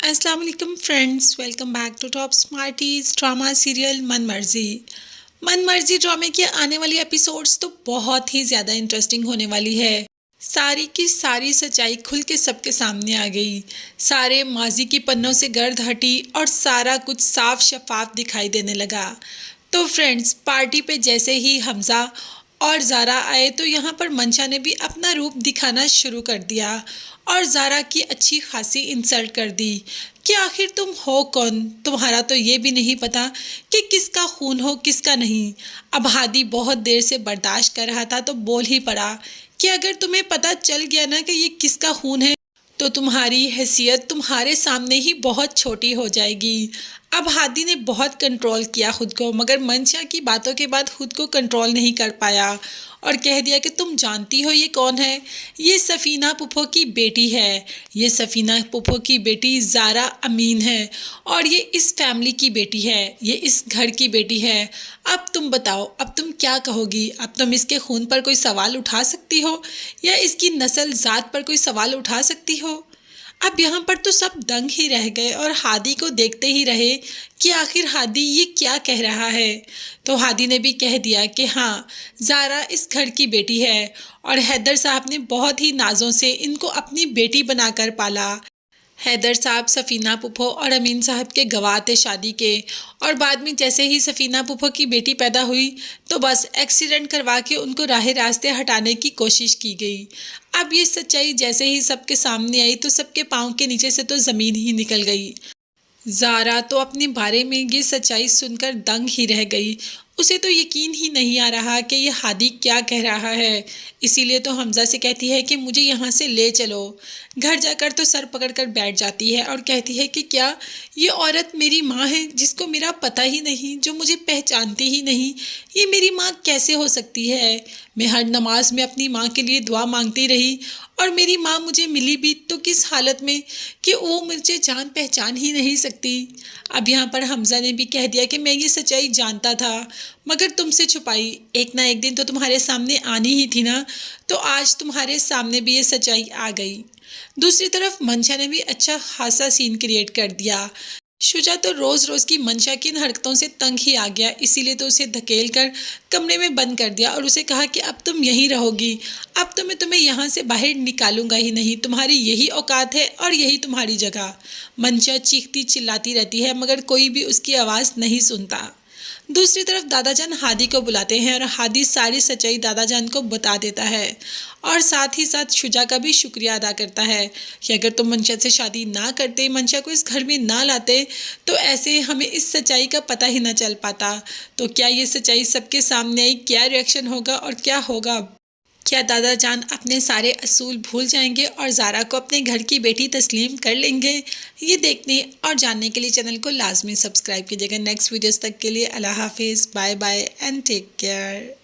अस्सलाम वालेकुम friends, welcome back to Top Smarties drama serial Man Marzi. मन मर्जी ड्रामे के आने वाली एपिसोड्स तो बहुत ही ज़्यादा इंटरेस्टिंग होने वाली है। सारी की सारी सच्चाई खुल के सबके सामने आ गई। सारे माजी की पन्नों से गर्द हटी और सारा कुछ साफ शफाफ दिखाई देने लगा। तो फ्रेंड्स, पार्टी पे जैसे ही हमज़ा और ज़ारा आए तो यहाँ पर मंशा ने भी अपना रूप दिखाना शुरू कर दिया और ज़ारा की अच्छी खासी इंसल्ट कर दी कि आखिर तुम हो कौन, तुम्हारा तो ये भी नहीं पता कि किसका खून हो किसका नहीं। अब हादी बहुत देर से बर्दाश्त कर रहा था तो बोल ही पड़ा कि अगर तुम्हें पता चल गया ना कि ये किसका खून है तो तुम्हारी हैसियत तुम्हारे सामने ही बहुत छोटी हो जाएगी। अब हादी ने बहुत कंट्रोल किया खुद को, मगर मंशा की बातों के बाद खुद को कंट्रोल नहीं कर पाया और कह दिया कि तुम जानती हो ये कौन है? ये सफ़ीना पुप्पो की बेटी है। ये सफ़ीना पुप्पो की बेटी ज़ारा अमीन है और ये इस फैमिली की बेटी है, ये इस घर की बेटी है। अब तुम बताओ, अब तुम क्या कहोगी? अब तुम इसके खून पर कोई सवाल उठा सकती हो या इसकी नस्ल ज़ात पर कोई सवाल उठा सकती हो? अब यहाँ पर तो सब दंग ही रह गए और हादी को देखते ही रहे कि आखिर हादी ये क्या कह रहा है। तो हादी ने भी कह दिया कि हाँ, ज़ारा इस घर की बेटी है और हैदर साहब ने बहुत ही नाजों से इनको अपनी बेटी बनाकर पाला। हैदर साहब सफ़ीना पुप्पो और अमीन साहब के गवाह थे शादी के, और बाद में जैसे ही सफ़ीना पुप्पो की बेटी पैदा हुई तो बस एक्सीडेंट करवा के उनको राह रास्ते हटाने की कोशिश की गई। अब ये सच्चाई जैसे ही सबके सामने आई तो सबके पाँव के नीचे से तो ज़मीन ही निकल गई। ज़ारा तो अपने बारे में ये सच्चाई सुनकर दंग ही रह गई। उसे तो यकीन ही नहीं आ रहा कि ये हादी क्या कह रहा है। इसीलिए तो हमज़ा से कहती है कि मुझे यहाँ से ले चलो। घर जाकर तो सर पकड़कर बैठ जाती है और कहती है कि क्या ये औरत मेरी माँ है जिसको मेरा पता ही नहीं, जो मुझे पहचानती ही नहीं? ये मेरी माँ कैसे हो सकती है? मैं हर नमाज में अपनी माँ के लिए दुआ मांगती रही और मेरी माँ मुझे मिली भी तो किस हालत में कि वो मुझे जान पहचान ही नहीं सकती। अब यहाँ पर हमज़ा ने भी कह दिया कि मैं ये सच्चाई जानता था मगर तुमसे छुपाई, एक ना एक दिन तो तुम्हारे सामने आनी ही थी ना, तो आज तुम्हारे सामने भी ये सच्चाई आ गई। दूसरी तरफ मंशा ने भी अच्छा खासा सीन क्रिएट कर दिया। शुजा तो रोज़ रोज़ की मंशा की इन हरकतों से तंग ही आ गया, इसीलिए तो उसे धकेल कर कमरे में बंद कर दिया और उसे कहा कि अब तुम यहीं रहोगी, अब तो मैं तुम्हें यहाँ से बाहर निकालूंगा ही नहीं, तुम्हारी यही औकात है और यही तुम्हारी जगह। मंशा चीखती चिल्लाती रहती है मगर कोई भी उसकी आवाज़ नहीं सुनता। दूसरी तरफ दादाजान हादी को बुलाते हैं और हादी सारी सच्चाई दादाजान को बता देता है और साथ ही साथ शुजा का भी शुक्रिया अदा करता है कि अगर तुम मंशा से शादी ना करते, मंशा को इस घर में ना लाते तो ऐसे हमें इस सच्चाई का पता ही ना चल पाता। तो क्या ये सच्चाई सबके सामने आई? क्या रिएक्शन होगा और क्या होगा? क्या दादाजान अपने सारे असूल भूल जाएंगे और ज़ारा को अपने घर की बेटी तस्लीम कर लेंगे? ये देखने और जानने के लिए चैनल को लाजमी सब्सक्राइब कीजिएगा। नेक्स्ट वीडियोस तक के लिए अल्लाह हाफिज़, bye bye and take care.